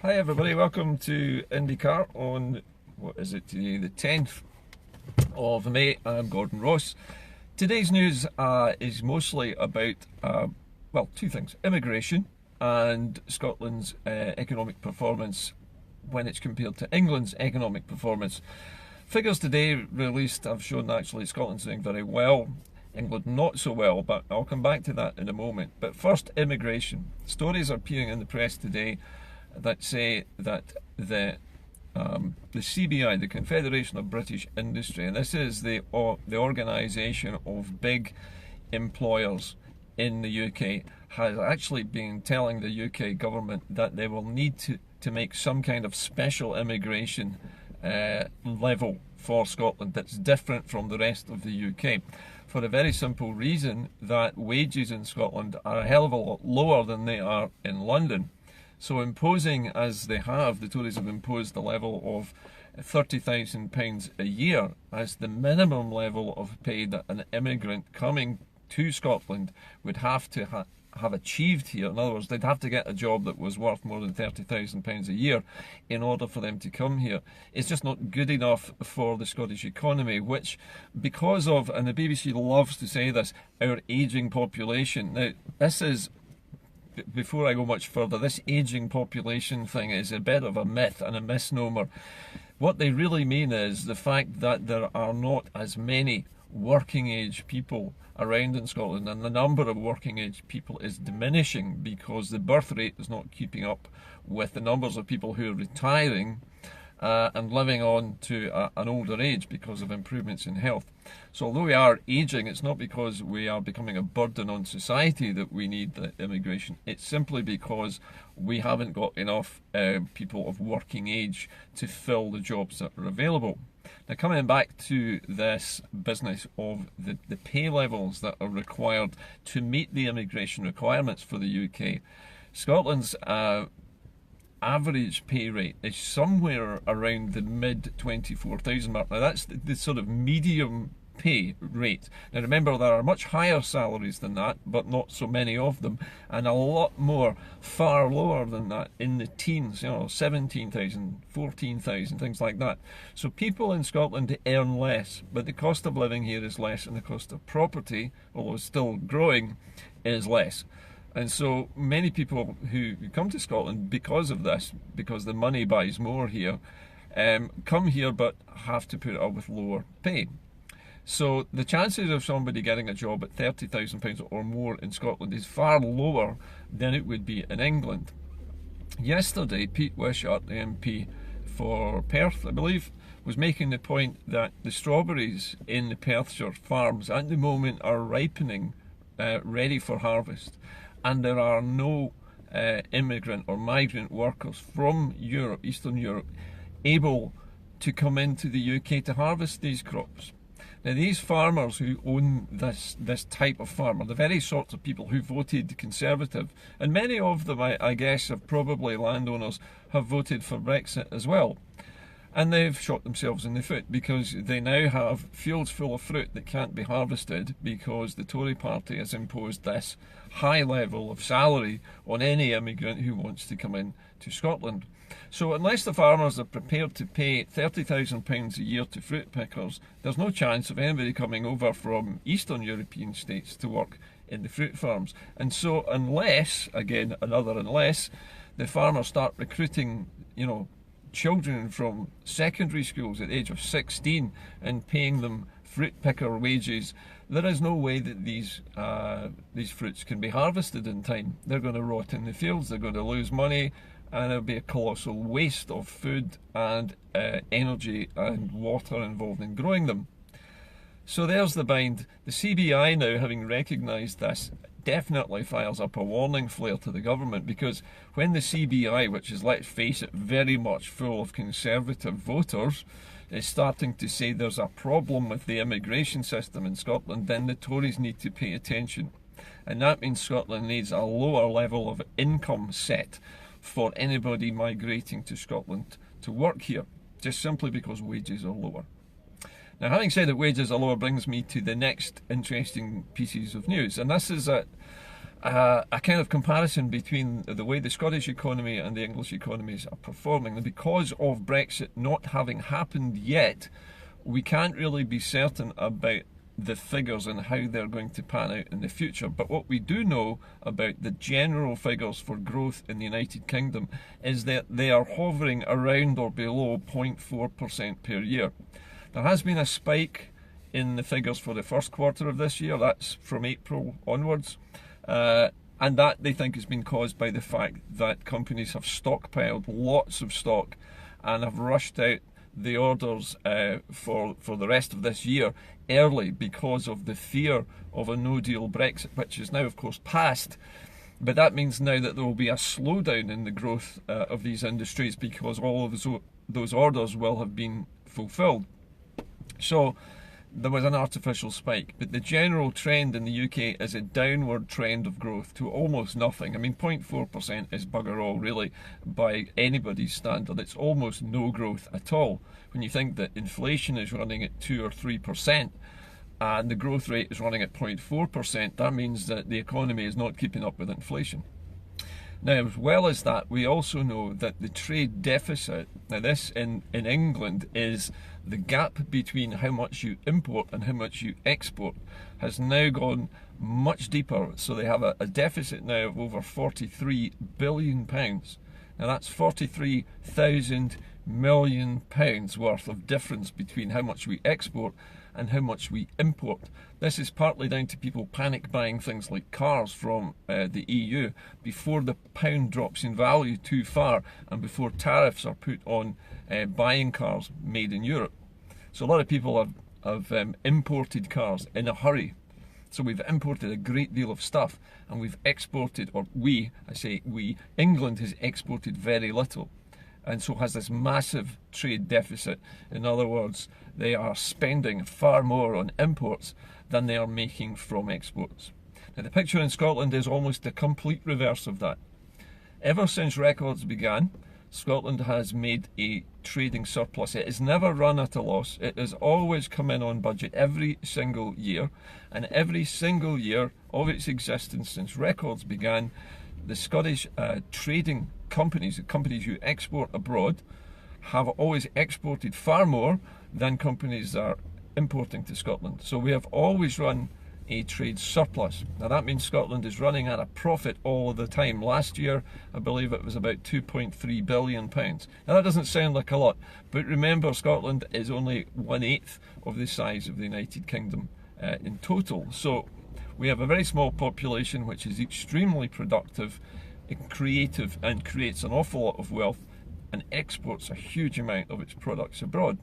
Hi everybody, welcome to IndyCar on, what is it today, the 10th of May. I'm Gordon Ross. Today's news is mostly about, well, two things: immigration and Scotland's economic performance when it's compared to England's economic performance. Figures today released have shown actually Scotland's doing very well, England not so well, but I'll come back to that in a moment. But first, immigration. Stories are appearing in the press today that say that the CBI, the Confederation of British Industry, and this is the organisation of big employers in the UK, has actually been telling the UK government that they will need to make some kind of special immigration level for Scotland that's different from the rest of the UK, for a very simple reason that wages in Scotland are a hell of a lot lower than they are in London. So imposing, as they have, the Tories have imposed the level of £30,000 a year as the minimum level of pay that an immigrant coming to Scotland would have to have achieved here. In other words, they'd have to get a job that was worth more than £30,000 a year in order for them to come here. It's just not good enough for the Scottish economy, which, because of, and the BBC loves to say this, our ageing population. Now, this is, before I go much further, this ageing population thing is a bit of a myth and a misnomer. What they really mean is the fact that there are not as many working age people around in Scotland, and the number of working age people is diminishing because the birth rate is not keeping up with the numbers of people who are retiring and living on to an older age because of improvements in health. So although we are ageing, it's not because we are becoming a burden on society that we need the immigration. It's simply because we haven't got enough people of working age to fill the jobs that are available. Now, coming back to this business of the pay levels that are required to meet the immigration requirements for the UK, Scotland's average pay rate is somewhere around the mid 24,000 mark. Now that's the sort of medium pay rate. Now remember, there are much higher salaries than that, but not so many of them, and a lot more far lower than that in the teens, 17,000, 14,000, things like that. So people in Scotland earn less, but the cost of living here is less, and the cost of property, although it's still growing, is less. And so many people who come to Scotland because of this, because the money buys more here, come here but have to put up with lower pay. So the chances of somebody getting a job at £30,000 or more in Scotland is far lower than it would be in England. Yesterday, Pete Wishart, the MP for Perth, I believe, was making the point that the strawberries in the Perthshire farms at the moment are ripening, ready for harvest. And there are no immigrant or migrant workers from Europe, Eastern Europe, able to come into the UK to harvest these crops. Now, these farmers who own this type of farm are the very sorts of people who voted Conservative, and many of them, I guess, have probably landowners, have voted for Brexit as well. And they've shot themselves in the foot because they now have fields full of fruit that can't be harvested because the Tory party has imposed this high level of salary on any immigrant who wants to come in to Scotland. So unless the farmers are prepared to pay £30,000 a year to fruit pickers, there's no chance of anybody coming over from Eastern European states to work in the fruit farms. And so unless, again, another unless, the farmers start recruiting, children from secondary schools at the age of 16 and paying them fruit picker wages, there is no way that these fruits can be harvested in time. They're going to rot in the fields, they're going to lose money, and it'll be a colossal waste of food and energy and water involved in growing them. So there's the bind. The CBI now, having recognised this, definitely fires up a warning flare to the government, because when the CBI, which is, let's face it, very much full of Conservative voters, is starting to say there's a problem with the immigration system in Scotland, then the Tories need to pay attention. And that means Scotland needs a lower level of income set for anybody migrating to Scotland to work here, just simply because wages are lower. Now, having said that wages are lower brings me to the next interesting pieces of news, and this is that a kind of comparison between the way the Scottish economy and the English economies are performing. And because of Brexit not having happened yet, we can't really be certain about the figures and how they're going to pan out in the future. But what we do know about the general figures for growth in the United Kingdom is that they are hovering around or below 0.4% per year. There has been a spike in the figures for the first quarter of this year. That's from April onwards. And that they think has been caused by the fact that companies have stockpiled lots of stock and have rushed out the orders for the rest of this year early because of the fear of a no-deal Brexit, which is now, of course, passed. But that means now that there will be a slowdown in the growth of these industries because all of those orders will have been fulfilled. So there was an artificial spike, but the general trend in the UK is a downward trend of growth to almost nothing. I mean, 0.4% is bugger all, really, by anybody's standard. It's almost no growth at all. When you think that inflation is running at 2 or 3% and the growth rate is running at 0.4%, that means that the economy is not keeping up with inflation. Now, as well as that, we also know that the trade deficit, now this in England is the gap between how much you import and how much you export, has now gone much deeper. So they have a deficit now of over £43 billion. Now that's £43,000 million worth of difference between how much we export and how much we import. This is partly down to people panic buying things like cars from the EU before the pound drops in value too far and before tariffs are put on buying cars made in Europe. So a lot of people have imported cars in a hurry. So we've imported a great deal of stuff and we've exported, or I say we, England has exported very little, and so has this massive trade deficit. In other words, they are spending far more on imports than they are making from exports. Now the picture in Scotland is almost the complete reverse of that. Ever since records began, Scotland has made a trading surplus. It has never run at a loss. It has always come in on budget every single year, and every single year of its existence since records began, the Scottish trading companies, the companies who export abroad, have always exported far more than companies that are importing to Scotland. So we have always run a trade surplus. Now that means Scotland is running at a profit all the time. Last year, I believe it was about £2.3 billion. Now that doesn't sound like a lot, but remember Scotland is only 1/8 of the size of the United Kingdom in total. So we have a very small population which is extremely productive and creative and creates an awful lot of wealth and exports a huge amount of its products abroad.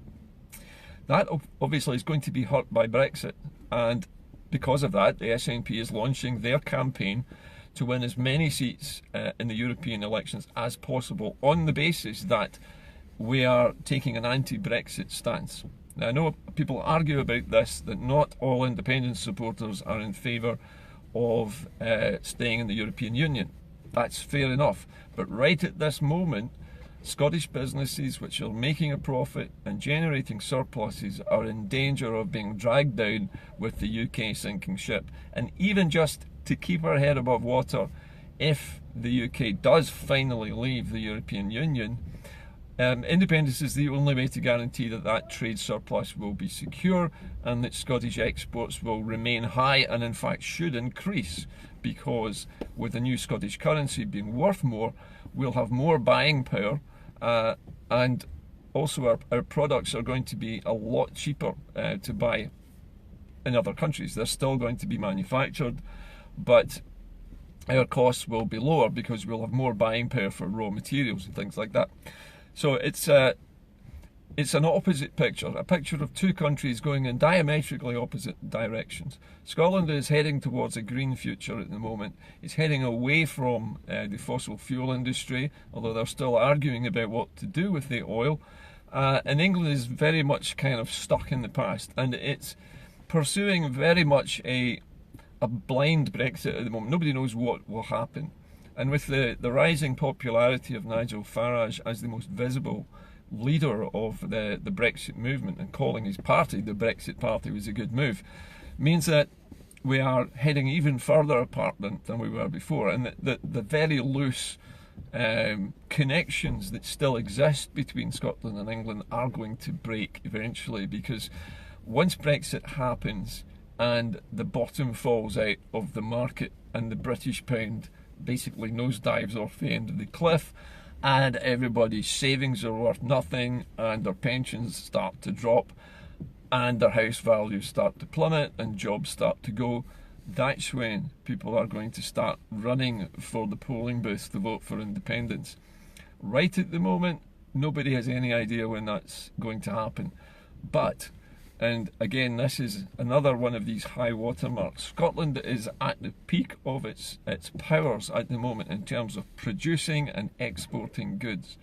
That obviously is going to be hurt by Brexit, and because of that, the SNP is launching their campaign to win as many seats in the European elections as possible on the basis that we are taking an anti-Brexit stance. Now I know people argue about this, that not all independence supporters are in favour of staying in the European Union. That's fair enough, but right at this moment, Scottish businesses which are making a profit and generating surpluses are in danger of being dragged down with the UK sinking ship. And even just to keep our head above water, if the UK does finally leave the European Union, independence is the only way to guarantee that that trade surplus will be secure and that Scottish exports will remain high and in fact should increase, because with the new Scottish currency being worth more, we'll have more buying power. And also our products are going to be a lot cheaper to buy in other countries. They're still going to be manufactured, but our costs will be lower because we'll have more buying power for raw materials and things like that. So it's an opposite picture, a picture of two countries going in diametrically opposite directions. Scotland is heading towards a green future at the moment. It's heading away from the fossil fuel industry, although they're still arguing about what to do with the oil. And England is very much kind of stuck in the past, and it's pursuing very much a blind Brexit at the moment. Nobody knows what will happen. And with the rising popularity of Nigel Farage as the most visible leader of the Brexit movement, and calling his party the Brexit Party was a good move, means that we are heading even further apart than we were before, and the very loose connections that still exist between Scotland and England are going to break eventually, because once Brexit happens and the bottom falls out of the market and the British pound basically nosedives off the end of the cliff, and everybody's savings are worth nothing, and their pensions start to drop, and their house values start to plummet, and jobs start to go, that's when people are going to start running for the polling booth to vote for independence. Right at the moment, nobody has any idea when that's going to happen. But, and again, this is another one of these high watermarks. Scotland is at the peak of its powers at the moment in terms of producing and exporting goods.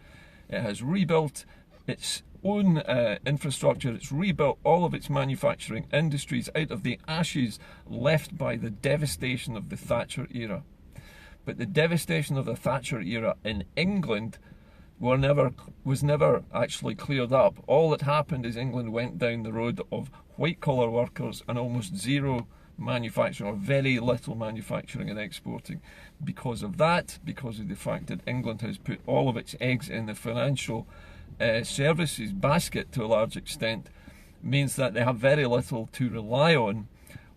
It has rebuilt its own infrastructure. It's rebuilt all of its manufacturing industries out of the ashes left by the devastation of the Thatcher era. But the devastation of the Thatcher era in England was never actually cleared up. All that happened is England went down the road of white-collar workers and almost zero manufacturing, or very little manufacturing and exporting. Because of that, because of the fact that England has put all of its eggs in the financial services basket to a large extent, means that they have very little to rely on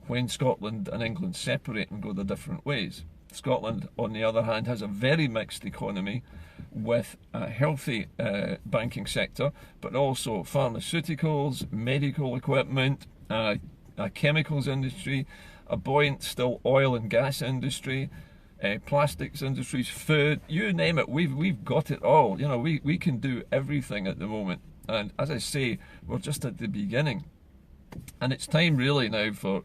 when Scotland and England separate and go their different ways. Scotland, on the other hand, has a very mixed economy with a healthy banking sector, but also pharmaceuticals, medical equipment, a chemicals industry, a buoyant still oil and gas industry, plastics industries, food, you name it, we've got it all. You know, we can do everything at the moment. And as I say, we're just at the beginning. And it's time really now for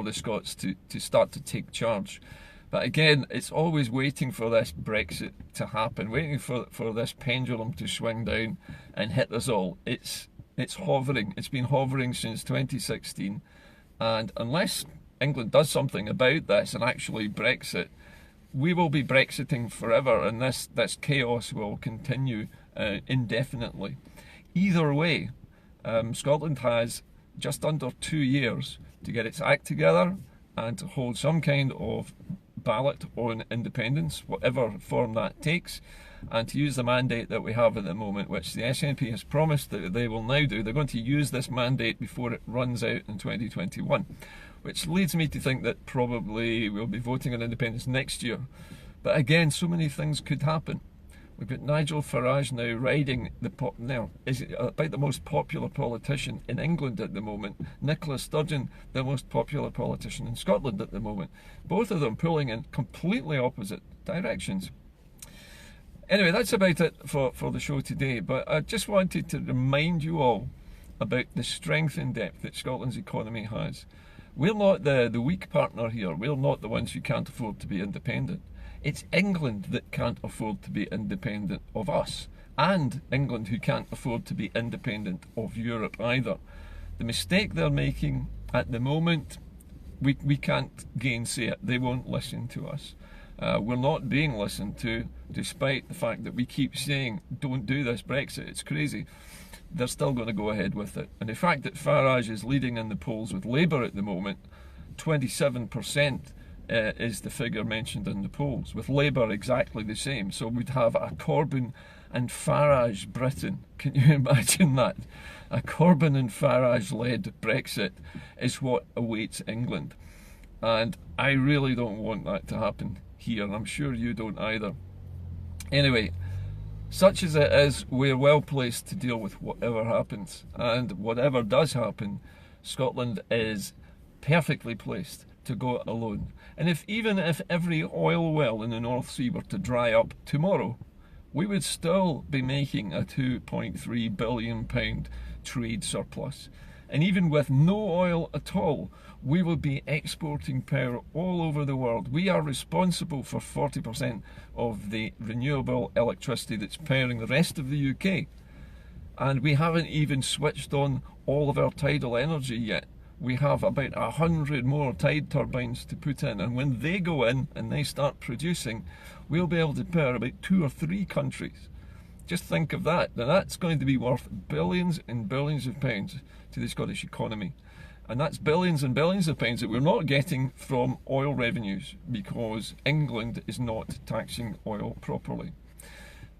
the Scots to start to take charge. But again, it's always waiting for this Brexit to happen, waiting for this pendulum to swing down and hit us all. It's hovering. It's been hovering since 2016. And unless England does something about this and actually Brexit, we will be Brexiting forever, and this chaos will continue indefinitely. Either way, Scotland has just under 2 years to get its act together and to hold some kind of ballot on independence, whatever form that takes, and to use the mandate that we have at the moment, which the SNP has promised that they will now do. They're going to use this mandate before it runs out in 2021. Which leads me to think that probably we'll be voting on independence next year. But again, so many things could happen. We've got Nigel Farage now riding is about the most popular politician in England at the moment. Nicola Sturgeon, the most popular politician in Scotland at the moment. Both of them pulling in completely opposite directions. Anyway, that's about it for the show today. But I just wanted to remind you all about the strength and depth that Scotland's economy has. We're not the weak partner here. We're not the ones who can't afford to be independent. It's England that can't afford to be independent of us, and England who can't afford to be independent of Europe either. The mistake they're making at the moment, we can't gainsay it. They won't listen to us. We're not being listened to, despite the fact that we keep saying, don't do this Brexit, it's crazy. They're still going to go ahead with it. And the fact that Farage is leading in the polls with Labour at the moment, 27% is the figure mentioned in the polls, with Labour exactly the same. So we'd have a Corbyn and Farage Britain. Can you imagine that? A Corbyn and Farage-led Brexit is what awaits England. And I really don't want that to happen here, and I'm sure you don't either. Anyway, such as it is, we're well placed to deal with whatever happens. And whatever does happen, Scotland is perfectly placed to go it alone. And even if every oil well in the North Sea were to dry up tomorrow, we would still be making a £2.3 billion trade surplus. And even with no oil at all, we will be exporting power all over the world. We are responsible for 40% of the renewable electricity that's powering the rest of the UK. And we haven't even switched on all of our tidal energy yet. We have about 100 more tide turbines to put in, and when they go in and they start producing, we'll be able to power about 2 or 3 countries. Just think of that. Now that's going to be worth billions and billions of pounds to the Scottish economy. And that's billions and billions of pounds that we're not getting from oil revenues because England is not taxing oil properly.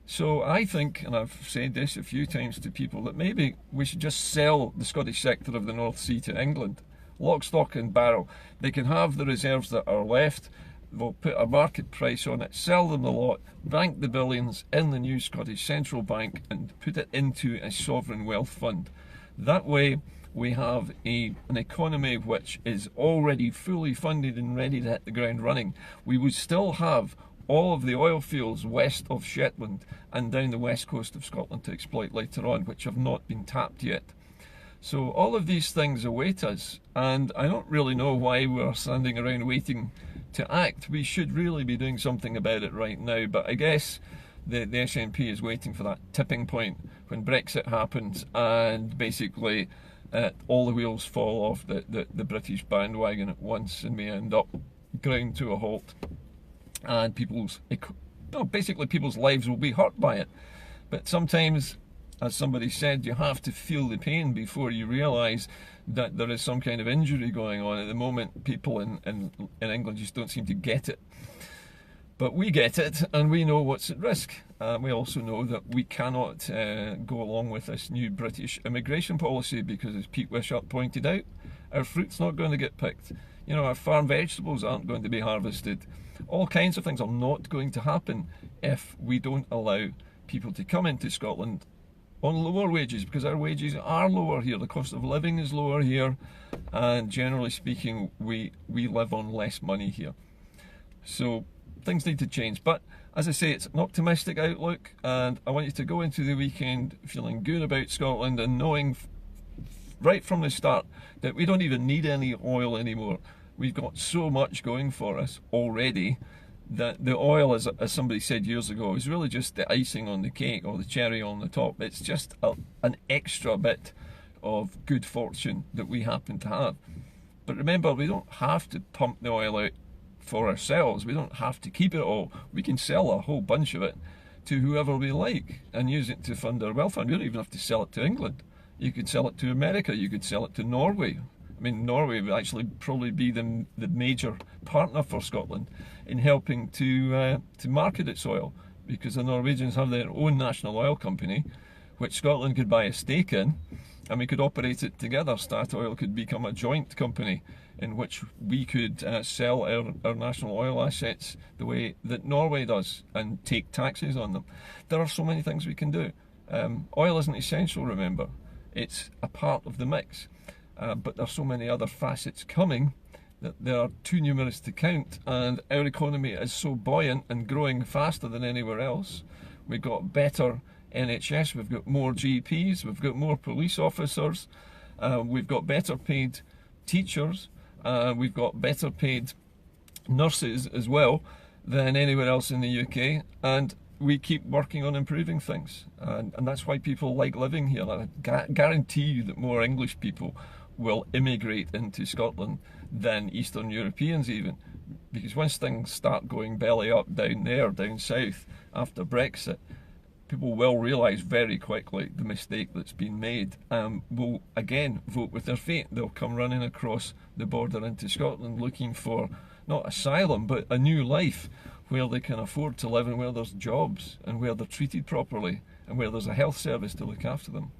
So I think, and I've said this a few times to people, that maybe we should just sell the Scottish sector of the North Sea to England. Lock, stock and barrel. They can have the reserves that are left. We'll put a market price on it, sell them the lot, bank the billions in the new Scottish Central Bank and put it into a sovereign wealth fund. That way we have an economy which is already fully funded and ready to hit the ground running. We would still have all of the oil fields west of Shetland and down the west coast of Scotland to exploit later on, which have not been tapped yet. So all of these things await us, and I don't really know why we're standing around waiting to act. We should really be doing something about it right now, but I guess the SNP is waiting for that tipping point when Brexit happens and basically all the wheels fall off the British bandwagon at once and may end up ground to a halt, and people's lives will be hurt by it. But sometimes, as somebody said, you have to feel the pain before you realise that there is some kind of injury going on. At the moment, people in England just don't seem to get it. But we get it, and we know what's at risk. We also know that we cannot go along with this new British immigration policy because, as Pete Wishart pointed out, our fruit's not going to get picked. You know, our farm vegetables aren't going to be harvested. All kinds of things are not going to happen if we don't allow people to come into Scotland on lower wages, because our wages are lower here. The cost of living is lower here, and generally speaking, we live on less money here. So things need to change. But as I say, it's an optimistic outlook, and I want you to go into the weekend feeling good about Scotland and knowing right from the start that we don't even need any oil anymore. We've got so much going for us already that the oil, as somebody said years ago, is really just the icing on the cake or the cherry on the top. It's just an extra bit of good fortune that we happen to have. But remember, we don't have to pump the oil out for ourselves. We don't have to keep it all. We can sell a whole bunch of it to whoever we like and use it to fund our welfare. We don't even have to sell it to England. You could sell it to America. You could sell it to Norway. I mean, Norway would actually probably be the major partner for Scotland in helping to market its oil, because the Norwegians have their own national oil company, which Scotland could buy a stake in, and we could operate it together. Statoil could become a joint company in which we could sell our national oil assets the way that Norway does and take taxes on them. There are so many things we can do. Oil isn't essential, remember. It's a part of the mix. But there are so many other facets coming that they are too numerous to count, and our economy is so buoyant and growing faster than anywhere else. We've got better NHS, we've got more GPs, we've got more police officers, we've got better paid teachers, we've got better paid nurses as well than anywhere else in the UK, and we keep working on improving things, and that's why people like living here. I guarantee you that more English people will immigrate into Scotland than Eastern Europeans even, because once things start going belly up down there, down south, after Brexit, people will realise very quickly the mistake that's been made and will again vote with their feet. They'll come running across the border into Scotland looking for not asylum but a new life where they can afford to live and where there's jobs and where they're treated properly and where there's a health service to look after them.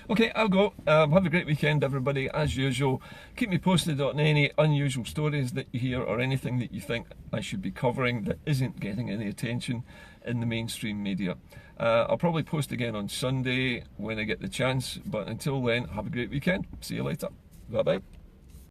Okay, I'll go. Have a great weekend, everybody. As usual, keep me posted on any unusual stories that you hear or anything that you think I should be covering that isn't getting any attention in the mainstream media. I'll probably post again on Sunday when I get the chance, but until then, have a great weekend. See you later. Bye-bye.